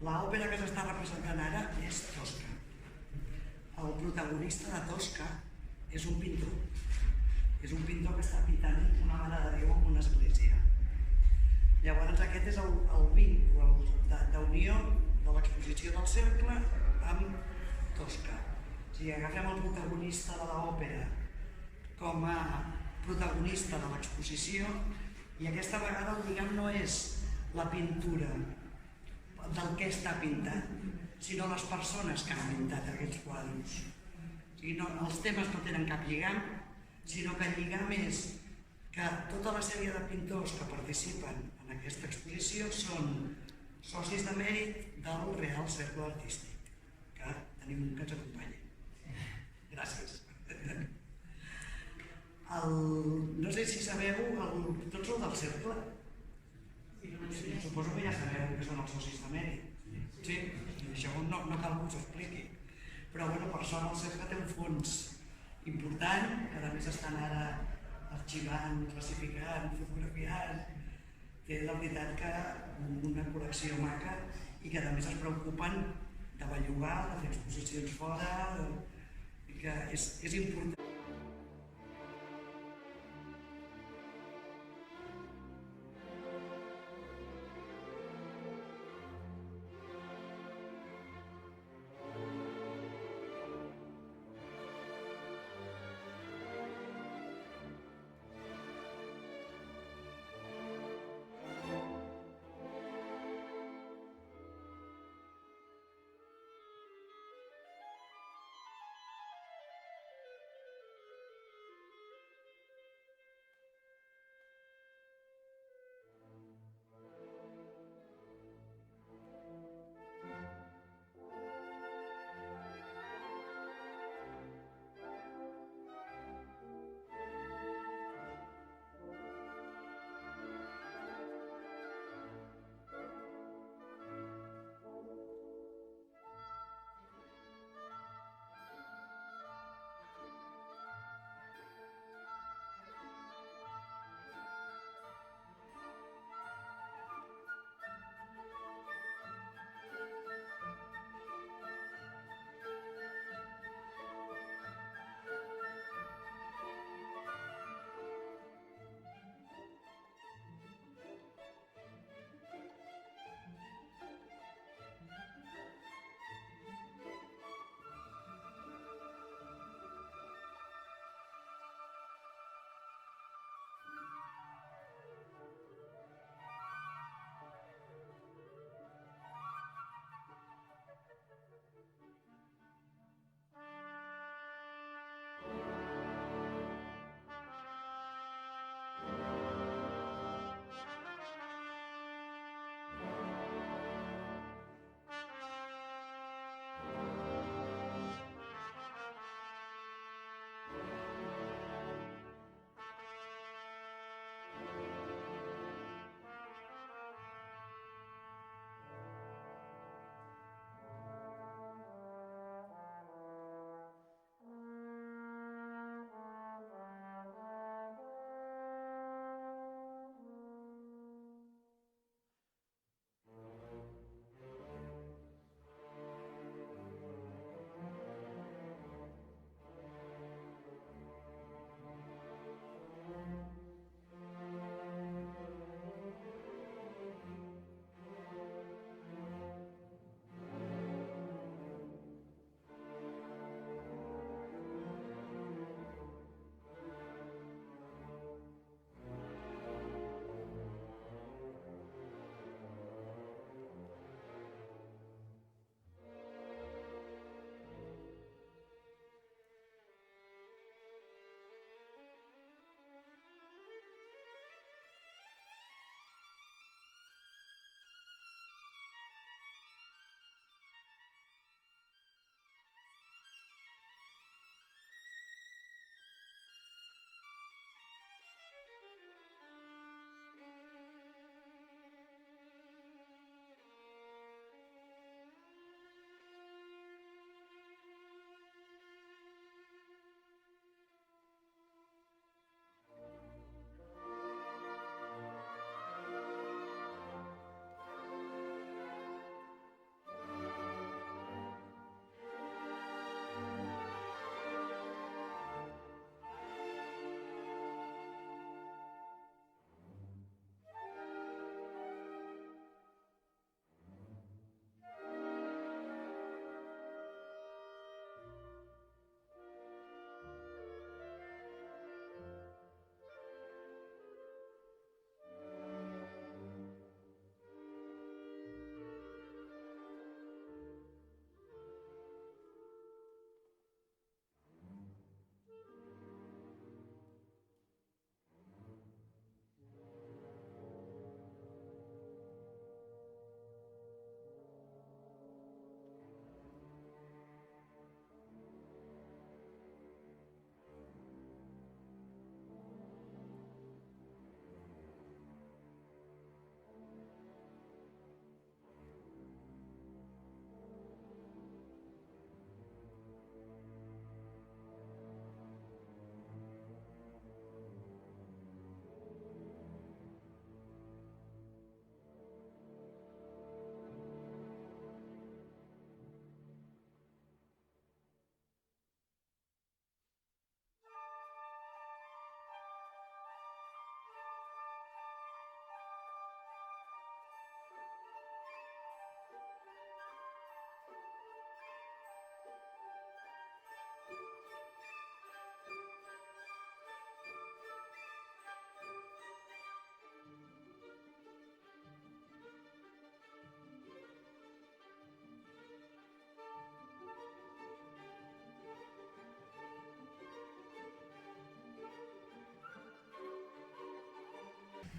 L'òpera que s'està representant ara és Tosca. El protagonista de Tosca és un pintor. És un pintor que està pintant una Mare de Déu en una església. Llavors aquest és el víncle d'unió de l'exposició del cercle amb Tosca. Si agafem el protagonista de l'òpera com a protagonista de l'exposició, i aquesta vegada el lligam no és la pintura del que està pintat, sinó les persones que han pintat aquests quadres. O sigui, els temes no tenen cap lligam, sinó que el lligam és que tota la sèrie de pintors que participen en aquesta exposició són socis de mèrit del Real Cercle Artístic, que tenim un que ens acompanya. Gràcies. No sé si sabeu, tots sou del cercle? Suposo que ja sabeu que són els socis de mèrit. Sí, això no cal que us ho expliqui. Però per sort el cercle té un fons important, que a més estan ara arxivant, classificant, fotografiant. Té la veritat que una col·lecció maca i que a més es preocupen de bellugar, de fer exposicions fora, i que és important.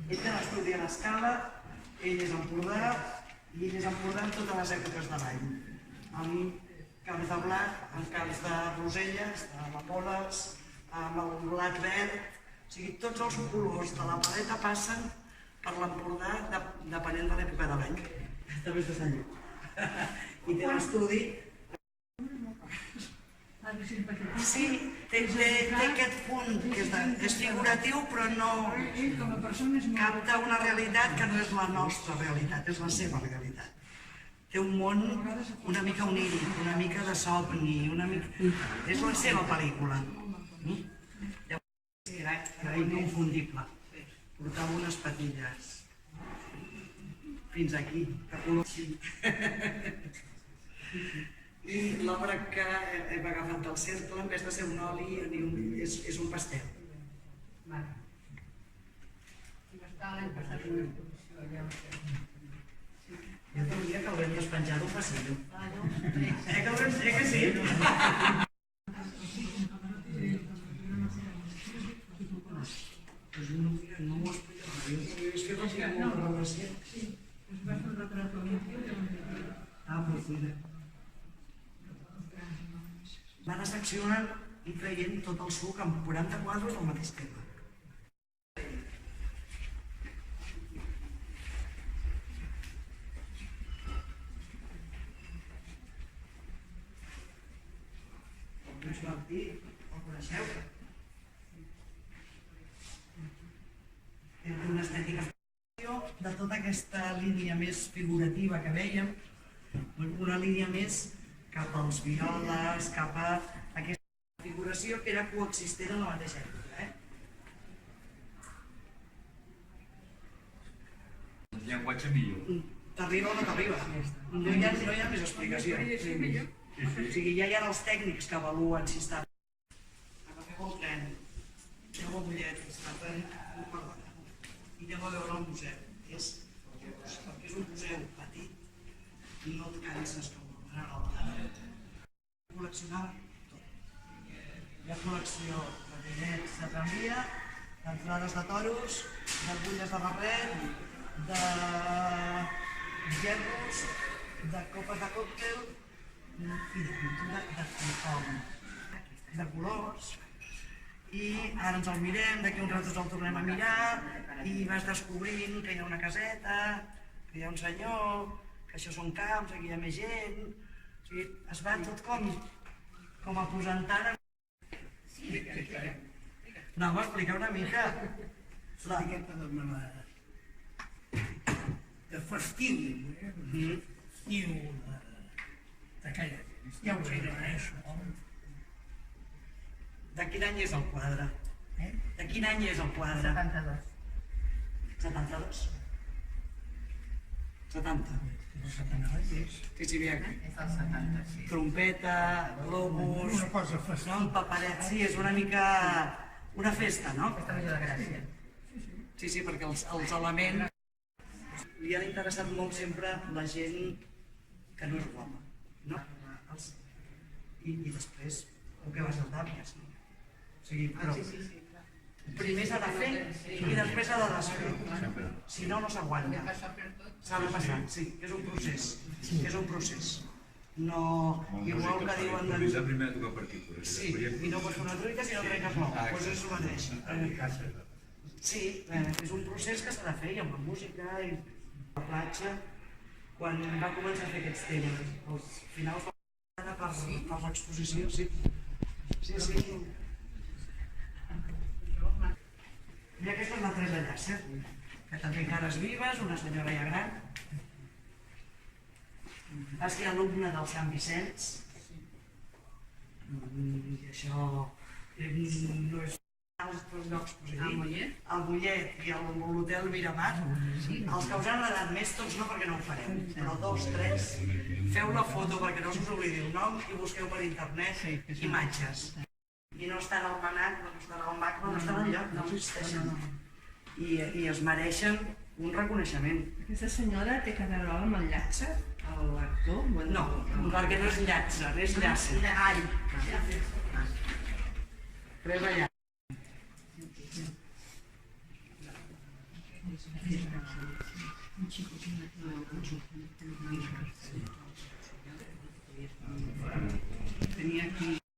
Ell té l'estudi a l'Escala, ell és Empordà, i ell és Empordà en totes les èpoques de l'any. Amb camps de blat, amb camps de roselles, d'amapoles, amb el blat verd. O sigui, tots els colors de la paleta passen per l'Empordà depenent de l'època de l'any. També és de Sant Lluc. I té l'estudi. Sí, té aquest punt que és figuratiu però no capta una realitat que no és la nostra realitat, és la seva realitat. Té un món una mica oníric, una mica de somni, és la seva pel·lícula. Era inconfundible. Portava unes patilles fins aquí, de color així. I l'obra que hem agafat del cercle, en vez de ser un oli, és un pastel. Jo diria que el venies penjat un passillo. Que sí? No m'ho explica mai. És que no tinc molta relació. Pues mira. Van seccionant i traient tot el suc amb 40 quadres del mateix tema. El Lluís Martí, el coneixeu? Té una estètica de tota aquesta línia més figurativa que vèiem, una línia més cap als violes, cap a aquesta figuració que era coexistent en la mateixa època. El llenguatge millor. T'arriba o no t'arriba? No hi ha més explicació. O sigui, ja hi ha els tècnics que avaluen si està... Agafeu el tren, aneu a Mollet, i aneu a veure el museu. Perquè és un museu petit i no et canses com col·leccionar tot. Hi ha col·lecció de bitllets de tramvia, d'entrades de toros, d'agulles de barret, de gerros, de copes de còctel i de pintura de tothom, de colors. I ara ens el mirem, d'aquí uns ratos el tornem a mirar i vas descobrint que hi ha una caseta, que hi ha un senyor, que això són camps, aquí hi ha més gent. O sigui, es va tot com aposentant. No, m'explica una mica. Una miqueta de festiu, festiu d'aquella. Ja ho era, això. De quin any és el quadre? De quin any és el quadre? 72. 72? 70. Sí, És del 70, sí. Trompeta, globus... Una cosa festiva. Un paperet, sí, és una mica... una festa, no? Festa Major de Gràcia. Sí, perquè els elements... Li han interessat molt sempre la gent que no és guapa, no? I després, el que va saltar, no? O sigui, però primer s'ha de fer i després s'ha de desfer. Si no, no s'aguanta. S'ha de passar, sí, és un procés. És un procés. No, igual que diuen... Improvisar primer a tocar partícules. Sí, i no pots fer una truita si no trenques l'ou. Doncs és el mateix. Sí, és un procés que s'ha de fer, i amb la música, i la platja. Quan va començar a fer aquests temes, als finals de per l'exposició, sí. Sí. I aquesta és la Teresa Llàcer, que també encara és viva, és una senyora ja gran. Va ser alumne del Sant Vicenç. I això no és altres llocs positius. Al Mollet i a l'Hotel Miramar. Els que us han agradat més, tots no perquè no ho farem, però 2, 3, feu la foto perquè no us oblidi el nom i busqueu per internet imatges. I no estan al MANAC, no estan al MAC, no estan enlloc, no existeixen. I es mereixen un reconeixement. Aquesta senyora té que veure amb el Llàtzer, l'actor? No, perquè no és Llàtzer, és Llàcer. Ai, Teresa Llàcer. un xicotet, no, un xicotet.